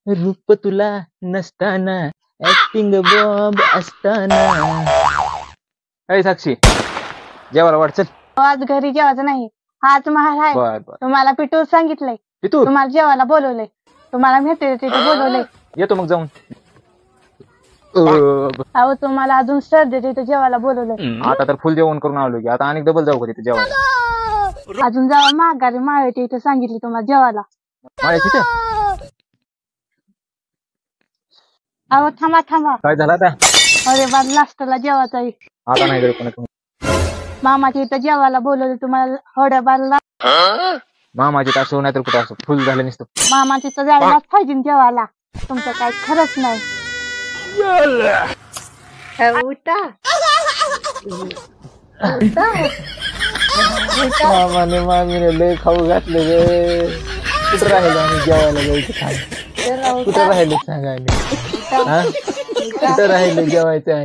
रूप तुला नसताना ऍक्टिंग बॉम्ब असताना. अय साक्षी जेवायला वाट चल. आज घरी जेवायचं नाही. हाच महाल आहे. बर बर तुम्हाला पिटूर सांगितलंय. तू तुम्हाला जेवायला बोलवलंय. तुम्हाला माहिती तिथे बोलवलंय. येतो मग जाऊन. अहो तुम्हाला अजून सर्दी तिथे जेवायला बोलवलंय. आता तर फुल जेवण करून आलो की आता अनेक डबल जाऊ का तिथे जेवायला. अजून जावा माघारी माळ्याच्या इथे सांगितलं तुम्हाला जेवायला. माळ्या तिथे अहो थांबा थांबा. काय झालं आता. अरे बाद लास्टला जेवायचं आहे. आता नाही घरी कोणा. मामाच्या इथं जेवायला बोलवलं तुम्हाला. हडबाला मामाची असो नाहीतर कुठं असो फुल झालं नसतं. मामाच्या इथं जायलाच पाहिजे जेवायला. तुमचं काय खरंच नाही. उठा मामाने मामीने लय खाऊ घातले रे. कुठं राहिलो आम्ही जेवायला जायचं सांग. कुठं राहिले सांगायला. कुठं राहिले जेवायचं.